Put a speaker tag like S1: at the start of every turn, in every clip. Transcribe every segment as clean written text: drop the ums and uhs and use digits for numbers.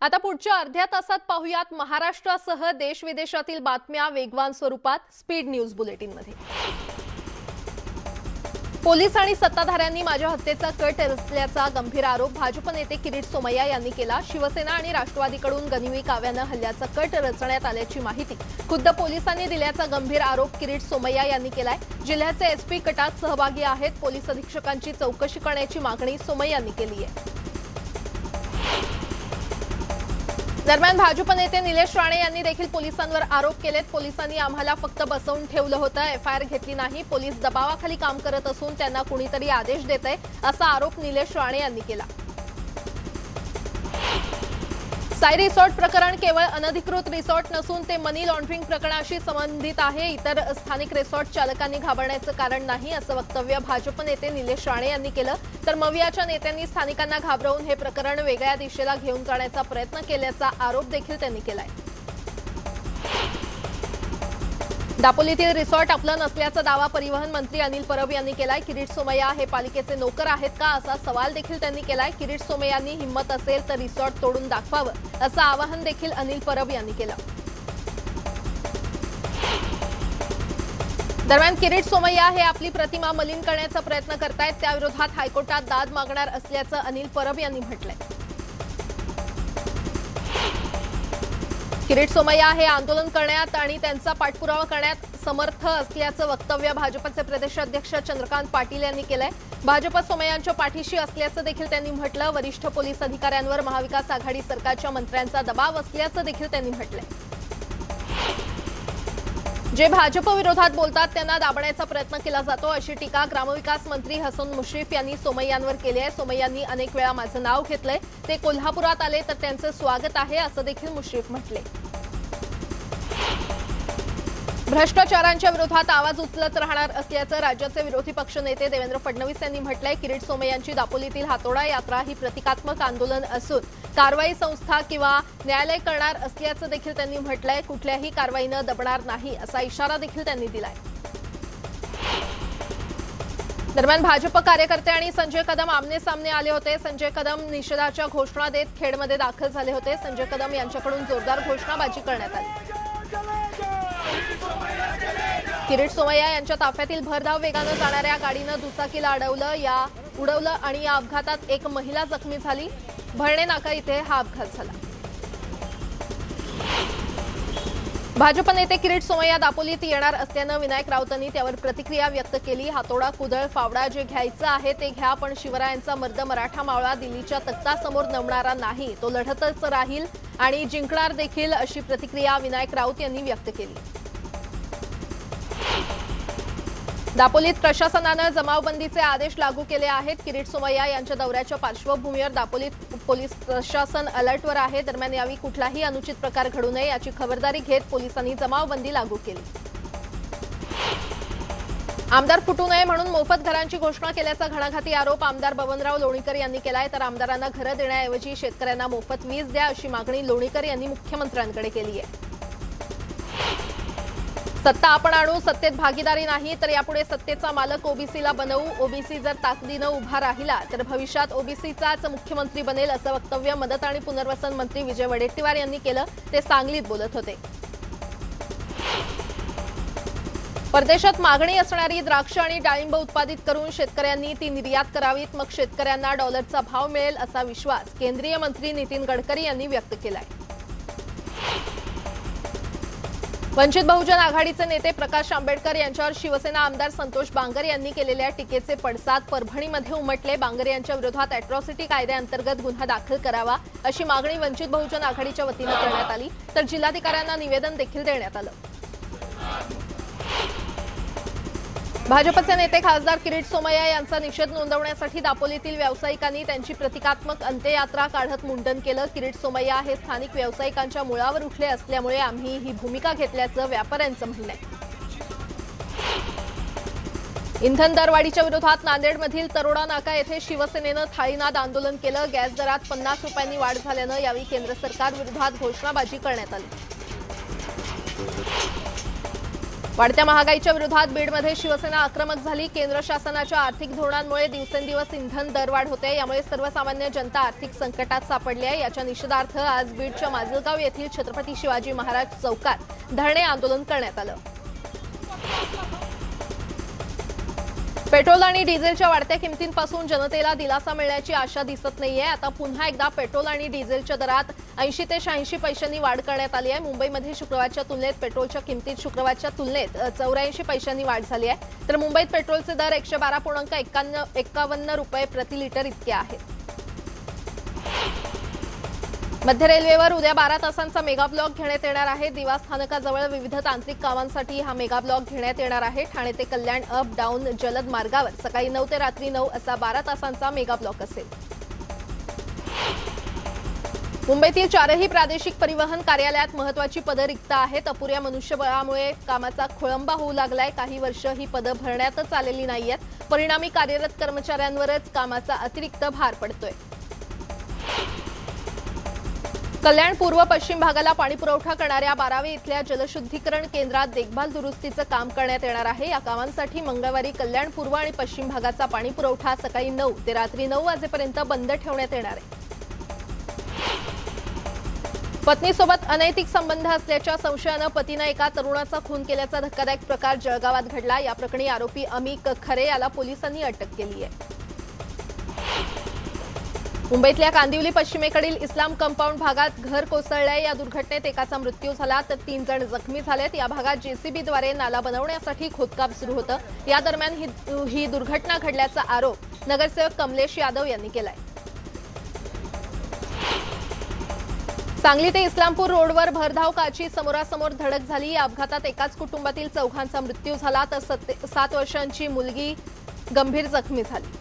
S1: आता पुढच्या अर्ध्या तासात पाहुयात महाराष्ट्रासह देश विदेशातील बातम्या वेगवान स्वरूपात स्पीड न्यूज बुलेटिनमध्ये। पोलीस आणि सत्ताधाऱ्यांनी माझ्या हत्येचा कट रचल्याचा गंभीर आरोप भाजप नेते किरीट सोमय्या यांनी केला। शिवसेना आणि राष्ट्रवादीकडून गनिमी काव्याने हल्ल्याचा कट रचण्यात आल्याची माहिती खुद्द पोलिसांनी दिल्याचा गंभीर आरोप किरीट सोमय्या यांनी केलाय। जिल्ह्याचे एसपी कटात सहभागी आहेत। पोलीस अधीक्षकांची चौकशी करण्याची मागणी सोमय्यांनी केली आहे। दरम्यान भाजप नेते निलेश राणे यांनी देखील पोलिसांवर आरोप केलेत। पोलिसांनी आम्हाला फक्त बसवून ठेवलं होतं, एफआयआर घेतली नाही, पोलीस दबावाखाली काम करत असून त्यांना कुणीतरी आदेश देतंय असा आरोप निलेश राणे यांनी केला। साई रिसॉर्ट प्रकरण केवळ अनधिकृत रिसॉर्ट नसून ते मनी लॉन्ड्रिंग प्रकरणाशी संबंधित आहे। इतर स्थानिक रिसॉर्ट चालकांनी घाबरण्याचं कारण नाही असं वक्तव्य भाजप नेते निलेश राणे यांनी केलं। तर मवियाच्या नेत्यांनी स्थानिकांना घाबरवून हे प्रकरण वेगळ्या दिशेला घेऊन जाण्याचा प्रयत्न केल्याचा आरोप देखील त्यांनी केलाय। दापोलीतील रिसॉर्ट आपलं नसल्याचा दावा परिवहन मंत्री अनिल परब यांनी केलाय। किरीट सोमय्या हे पालिकेचे नोकर आहेत का असा सवाल देखील त्यांनी केलाय। किरीट सोमय्यांनी हिम्मत असेल तर रिसॉर्ट तोडून दाखवावं असं आवाहन देखील अनिल परब यांनी केलं। दरम्यान किरीट सोमय्या हे आपली प्रतिमा मलिन करण्याचा प्रयत्न करतायत, त्याविरोधात हायकोर्टात दाद मागणार असल्याचं अनिल परब यांनी म्हटलंय। किरीट सोमय्या हे आंदोलन करण्यात आणि त्यांचा पाठपुरावा करण्यात समर्थ असल्याचं वक्तव्य भाजपचे प्रदेशाध्यक्ष चंद्रकांत पाटील यांनी केलंय। भाजप सोमय्यांच्या पाठीशी असल्याचं देखील त्यांनी म्हटलं। वरिष्ठ पोलीस अधिकाऱ्यांवर महाविकास आघाडी सरकारच्या मंत्र्यांचा दबाव असल्याचं देखील त्यांनी म्हटलंय। जे भाजप विरोधात बोलतात त्यांना दाबण्याचा प्रयत्न केला जातो अशी टीका ग्रामविकास मंत्री हसन मुश्रीफ यांनी सोमय्यांवर केली आहे। सोमय्यांनी अनेक वेळा माझं नाव घेतलंय, ते कोल्हापुरात आले तर त्यांचं स्वागत आहे असं देखील मुश्रीफ म्हटले। भ्रष्टाचारांच्या विरोधात आवाज उचलत राहणार असल्याचं राज्याचे विरोधी पक्षनेते देवेंद्र फडणवीस यांनी म्हटलंय। किरीट सोमय्यांची दापोलीतील हातोडा यात्रा ही प्रतिकात्मक आंदोलन असून कारवाई संस्था किंवा न्यायालय करणार असल्याचं देखील त्यांनी म्हटलंय। कुठल्याही कारवाईनं दबणार नाही असा इशारा देखील त्यांनी दिलाय। दरम्यान भाजप कार्यकर्ते आणि संजय कदम आमने सामने आले होते। संजय कदम निषेधाच्या घोषणा देत खेडमध्ये दाखल झाले होते। संजय कदम यांच्याकडून जोरदार घोषणाबाजी करण्यात आली। किरीट सोमय्या यांच्या ताफ्यातील भरधाव वेगानं जाणाऱ्या गाडीनं दुचाकीला उडवलं आणि या अपघातात एक महिला जखमी झाली। भरणे नाका इथे हा अपघात झाला। भाजप नेते किरीट सोमय्या दापोलीत येणार असल्यानं विनायक राऊतांनी त्यावर प्रतिक्रिया व्यक्त केली। हातोडा कुदळ फावडा जे घ्यायचं आहे ते घ्या, पण शिवरायांचा मर्द मराठा मावळा दिल्लीच्या तख्तासमोर नमणारा नाही, तो लढतच राहील आणि जिंकणार देखील अशी प्रतिक्रिया विनायक राऊत यांनी व्यक्त केली। दापोलीत प्रशासनानं जमावबंदीचे आदेश लागू केले आहेत। किरीट सोमय्या यांच्या दौऱ्याच्या पार्श्वभूमीवर दापोलीत पोलीस प्रशासन अलर्टवर आहे। दरम्यान यावेळी कुठलाही अनुचित प्रकार घडू नये याची खबरदारी घेत पोलिसांनी जमावबंदी लागू केली। आमदार फुटू नये म्हणून मोफत घरांची घोषणा केल्याचा घणाघाती आरोप आमदार बबनराव लोणीकर यांनी केलाय। तर आमदारांना घरं देण्याऐवजी शेतकऱ्यांना मोफत वीज द्या अशी मागणी लोणीकर यांनी मुख्यमंत्र्यांकडे केली आहे। सत्ता आपण आणू, सत्तेत भागीदारी नाही, तर यापुढे सत्तेचा मालक ओबीसीला बनवू। ओबीसी जर ताकदीनं उभा राहिला तर भविष्यात ओबीसीचाच मुख्यमंत्री बनेल असं वक्तव्य मदत आणि पुनर्वसन मंत्री विजय वडेट्टीवार यांनी केलं। ते सांगलीत बोलत होते। परदेशात मागणी असणारी द्राक्ष आणि डाळिंब उत्पादित करून शेतकऱ्यांनी ती निर्यात करावीत, मग शेतकऱ्यांना डॉलरचा भाव मिळेल असा विश्वास केंद्रीय मंत्री नितीन गडकरी यांनी व्यक्त केलाय। वंचित बहुजन आघाडीचे नेते प्रकाश आंबेडकर यांच्यावर शिवसेना आमदार संतोष बांगर यांनी केलेल्या टीकेचे पडसाद परभणीमध्ये उमटले। बांगर यांच्या विरोधात अॅट्रॉसिटी कायद्याअंतर्गत गुन्हा दाखल करावा अशी मागणी वंचित बहुजन आघाडीच्या वतीनं करण्यात आली। तर जिल्हाधिकाऱ्यांना निवेदन देखील देण्यात आलं। भाजपचे नेते खासदार किरीट सोमय्या यांचा निषेध नोंदवण्यासाठी दापोलीतील व्यावसायिकांनी त्यांची प्रतिकात्मक अंत्ययात्रा काढत मुंडन केलं। किरीट सोमय्या हे स्थानिक व्यावसायिकांच्या मुळावर उठले असल्यामुळे आम्ही ही भूमिका घेतल्याचं व्यापाऱ्यांचं म्हणणं आहे। इंधन दरवाढीच्या विरोधात नांदेडमधील तरोडा नाका येथे शिवसेनेनं थाळीनाद आंदोलन केलं। गॅस दरात 50 रुपयांनी वाढ झाल्यानं यावेळी केंद्र सरकार विरोधात घोषणाबाजी करण्यात आली। वाढत्या महागाईच्या विरोधात बीडमध्ये शिवसेना आक्रमक झाली। केंद्र शासनाच्या आर्थिक धोरणांमुळे दिवसेंदिवस इंधन दरवाढ होते, यामुळे सर्वसामान्य जनता आर्थिक संकटात सापडली आहे। याच्या निषेधार्थ आज बीडच्या माजलगाव येथील छत्रपती शिवाजी महाराज चौकात धरणे आंदोलन करण्यात आलं। पेट्रोल आणि डिझेलच्या वाढत्या किमतींपासून जनतेला दिलासा मिळण्याची आशा दिसत नाहीये। आता पुन्हा एकदा पेट्रोल आणि डिझेलच्या दरात 80 ते 86 पैशांनी वाढ करण्यात आली आहे। मुंबईमध्ये शुक्रवारच्या तुलनेत पेट्रोलच्या किमतीत शुक्रवारच्या तुलनेत 84 पैशांनी वाढ झाली आहे, तर मुंबईत पेट्रोलचे दर 112.51 रुपये प्रति लिटर इतके आहेत। मध्य रेल्वेवर उद्या 12 तासांचा मेगा ब्लॉक घेण्यात येणार आहे। दिवा स्थानकाजवळ विविध तांत्रिक कामांसाठी हा मेगा ब्लॉक घेण्यात येणार आहे। ठाणे ते कल्याण अप डाऊन जलद मार्गावर सकाळी 9 ते रात्री 9 असा 12 तासांचा मेगा ब्लॉक असेल। मुंबईतील 4ही प्रादेशिक परिवहन कार्यालयात महत्त्वाची पदं रिक्त आहेत। अपुऱ्या मनुष्यबळामुळे कामाचा खोळंबा होऊ लागलाय। काही वर्ष ही पदं भरण्यातच आलेली नाहीयेत। परिणामी कार्यरत कर्मचाऱ्यांवरच कामाचा अतिरिक्त भार पडतोय। कल्याण पूर्व पश्चिम भागाला पाणी पुरवठा करणाऱ्या 12वे इथल्या जलशुद्धीकरण केंद्रात देखभाल दुरुस्तीचं काम करण्यात येणार आहे। या कामांसाठी मंगळवारी कल्याण पूर्व आणि पश्चिम भागाचा पाणी पुरवठा सकाळी 9 ते रात्री 9 वाजेपर्यंत बंद ठेवण्यात येणार आहे। पत्नीसोबत अनैतिक संबंध असल्याच्या संशयानं पतीनं एका तरुणाचा खून केल्याचा धक्कादायक प्रकार जळगावात घडला। या प्रकरणी आरोपी अमिक खरे याला पोलिसांनी अटक केली आहे। मुंबईतल्या कांदिवली पश्चिमेकडील इस्लाम कंपाऊंड भागात घर कोसळलंय। या दुर्घटनेत एकाचा मृत्यू झाला तर 3 जण जखमी झालेत। या भागात जेसीबीद्वारे नाला बनवण्यासाठी खोदकाम सुरू होतं। या दरम्यान ही दुर्घटना घडल्याचा आरोप नगरसेवक कमलेश यादव यांनी केलाय। सांगली ते इस्लामपूर रोडवर भरधाव कारची समोरासमोर धडक झाली। या अपघातात एकाच कुटुंबातील 4घांचा मृत्यू झाला तर 7 वर्षांची मुलगी गंभीर जखमी झाली।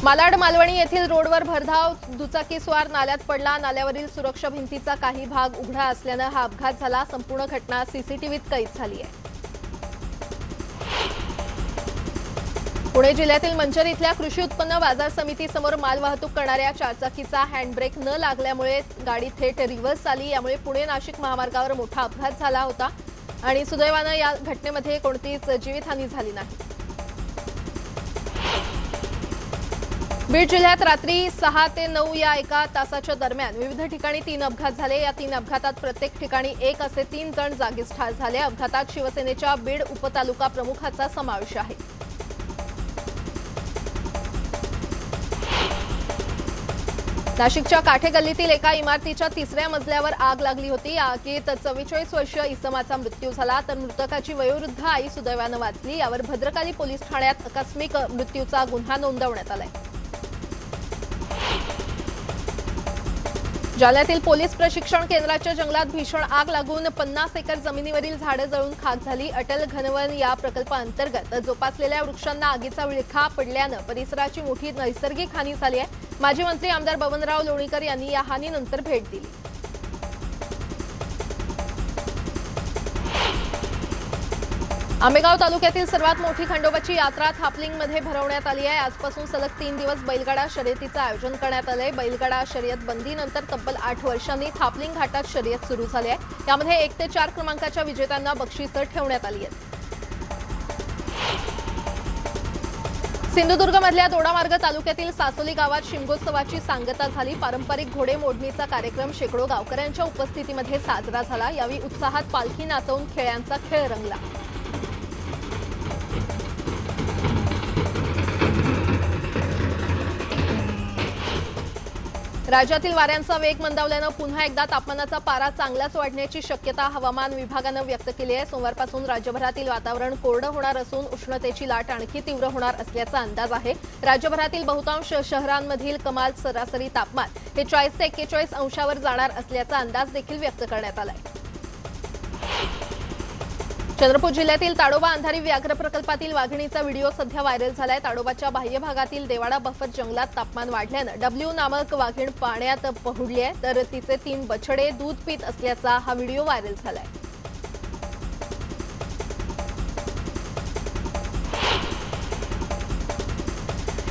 S1: मालाड मालवणी येथील रोडवर भरधाव दुचाकीस्वार नाल्यात पडला। नाल्यावरील सुरक्षा भिंतीचा काही भाग उघडा असल्यानं हा अपघात झाला। संपूर्ण घटना सीसीटीव्हीत कैद झाली आहे। पुणे जिल्ह्यातील मंचर इथल्या कृषी उत्पन्न बाजार समितीसमोर माल वाहतूक करणाऱ्या 4 चाकीचा हँडब्रेक न लागल्यामुळे गाडी थेट रिव्हर्स आली। यामुळे पुणे नाशिक महामार्गावर मोठा अपघात झाला होता आणि सुदैवानं या घटनेमध्ये कोणतीच जीवितहानी झाली नाही। बीड जिल्ह्यात रात्री 6 ते 9 या एका तासाच्या दरम्यान विविध ठिकाणी 3 अपघात झाले। या 3 अपघातात प्रत्येक ठिकाणी एक असे 3 जण जागीच ठार झाले। अपघातात शिवसेनेच्या बीड उपतालुका प्रमुखाचा समावेश आहे। नाशिकच्या काठे गल्लीतील एका इमारतीच्या 3ऱ्या मजल्यावर आग लागली होती। या आगीत 44 वर्षीय इसमाचा मृत्यू झाला तर मृतकाची वयोवृद्ध आई सुदैवानं वाचली। यावर भद्रकाली पोलीस ठाण्यात आकस्मिक मृत्यूचा गुन्हा नोंदवण्यात आलाय। जालन्यातील पोलीस प्रशिक्षण केंद्राच्या जंगलात भीषण आग लागून 50 एकर जमिनीवरील झाडं जळून खाक झाली। अटल घनवन या प्रकल्पाअंतर्गत जोपासलेल्या वृक्षांना आगीचा विळखा पडल्यानं परिसराची मोठी नैसर्गिक हानी झाली आहे। माजी मंत्री आमदार बबनराव लोणीकर यांनी या हानीनंतर भेट दिली। आंबेगाव तालुक्यातील सर्वात मोठी खंडोबाची यात्रा थापलिंगमध्ये भरवण्यात आली आहे। आजपासून सलग 3 दिवस बैलगाडा शर्यतीचं आयोजन करण्यात आलंय। बैलगाडा शर्यत बंदीनंतर तब्बल 8 वर्षांनी थापलिंग घाटात शर्यत सुरू झाली आहे। यामध्ये 1 ते 4 क्रमांकाच्या विजेत्यांना बक्षिसं ठेवण्यात आली आहेत। सिंधुदुर्गमधल्या दोडामार्ग तालुक्यातील सासोली गावात शिमगोत्सवाची सांगता झाली। पारंपरिक घोडे मोडणीचा कार्यक्रम शेकडो गावकऱ्यांच्या उपस्थितीमध्ये साजरा झाला। यावेळी उत्साहात पालखी नाचवून खेळ्यांचा खेळ रंगला। राज्यातील वाऱ्यांचा वेग मंदावल्यानं पुन्हा एकदा तापमानाचा पारा चांगलाच वाढण्याची शक्यता हवामान विभागानं व्यक्त केली आहे। सोमवारपासून राज्यभरातील वातावरण कोरडं होणार असून उष्णतेची लाट आणखी तीव्र होणार असल्याचा अंदाज आहे। राज्यभरातील बहुतांश शहरांमधील कमाल सरासरी तापमान हे 40 ते 41 अंशावर जाणार असल्याचा अंदाज देखील व्यक्त करण्यात आलाय। चंद्रपूर जिल्ह्यातील ताडोबा अंधारी व्याघ्र प्रकल्पातील वाघिणीचा व्हिडिओ सध्या व्हायरल झालाय। ताडोबाच्या बाह्य भागातील देवाडा बफर जंगलात तापमान वाढल्यानं डब्ल्यू नामक वाघीण पाण्यात पहुडली आहे तर तिचे 3 बछडे दूध पीत असल्याचा हा व्हिडिओ व्हायरल झालाय।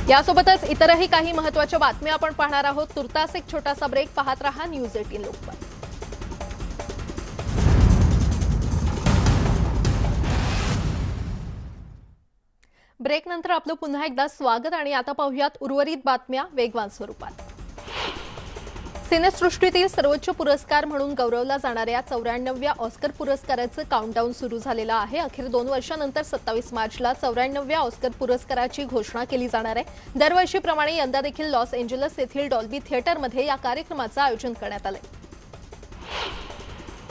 S1: यासोबतच इतरही काही महत्त्वाच्या बातम्या आपण पाहणार आहोत. तुर्तास एक छोटासा ब्रेक. पाहत रहा न्यूज 18 लोकमत. ब्रेकनंतर आपलं पुन्हा एकदा स्वागत आणि आता पाहूयात उर्वरित बातम्या वेगवान स्वरूपात. सिनेसृष्टीतील सर्वोच्च पुरस्कार म्हणून गौरवला जाणाऱ्या 94व्या ऑस्कर पुरस्काराचं काउंटडाऊन सुरू झालेलं आहे. अखेर 2 वर्षांनंतर 27 मार्चला 94व्या ऑस्कर पुरस्काराची घोषणा केली जाणार आहे. दरवर्षीप्रमाणे यंदा देखील लॉस एंजेलिस येथील डॉल्बी थिएटरमध्ये या कार्यक्रमाचं आयोजन करण्यात आलंय.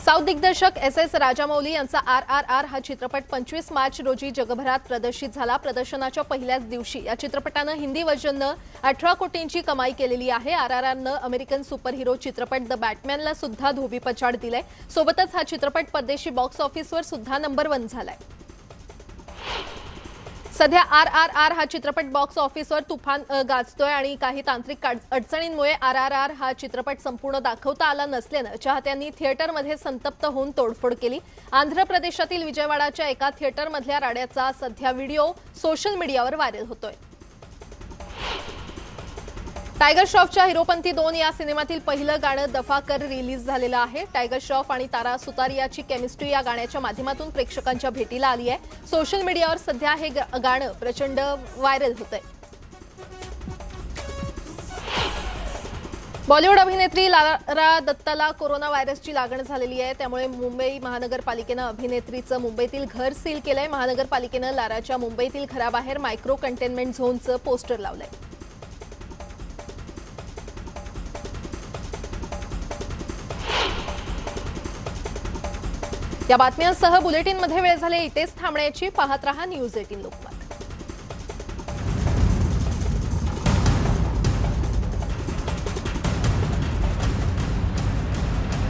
S1: साऊथ दिग्दर्शक एस राजामौली यांचा RRR हा चित्रपट 25 मार्च रोजी जगभरात प्रदर्शित झाला. प्रदर्शनाच्या पहिल्याच दिवशी या चित्रपटानं हिंदी व्हर्जननं 18 कोटींची कमाई केलेली आहे. RRRनं अमेरिकन सुपरहिरो चित्रपट द बॅटमॅनला सुद्धा धोबीपछाड दिलंय. सोबतच हा चित्रपट परदेशी बॉक्स ऑफिसवर सुद्धा नंबर 1 झालाय. सध्या RRR हा चित्रपट बॉक्स ऑफिसवर तुफान गाजतोय आणि काही तांत्रिक अडचणींमुळे RRR हा चित्रपट संपूर्ण दाखवता आला नसल्यानं चाहत्यांनी थिएटरमध्ये संतप्त होऊन तोडफोड केली. आंध्र प्रदेशातील विजयवाडाच्या एका थिएटरमधल्या राड्याचा सध्या व्हिडिओ सोशल मीडियावर व्हायरल होतोय. टायगर श्रॉफच्या हिरोपंती 2 या सिनेमातील पहिलं गाणं दफा कर रिलीज झालेलं आहे. टायगर श्रॉफ आणि तारा सुतारियाची केमिस्ट्री या गाण्याच्या माध्यमातून प्रेक्षकांच्या भेटीला आली आहे. सोशल मीडियावर सध्या हे गाणं प्रचंड व्हायरल होतंय. बॉलिवूड अभिनेत्री लारा दत्ताला कोरोना व्हायरसची लागण झालेली आहे. त्यामुळे मुंबई महानगरपालिकेनं अभिनेत्रीचं मुंबईतील घर सील केलंय. महानगरपालिकेनं लाराच्या मुंबईतील घराबाहेर मायक्रो कंटेनमेंट झोनचं पोस्टर लावलंय. या बातम्यांसह बुलेटिनमध्ये वेळ झाले इथेच थांबण्याची. पाहत रहा न्यूज 18 लोकमत.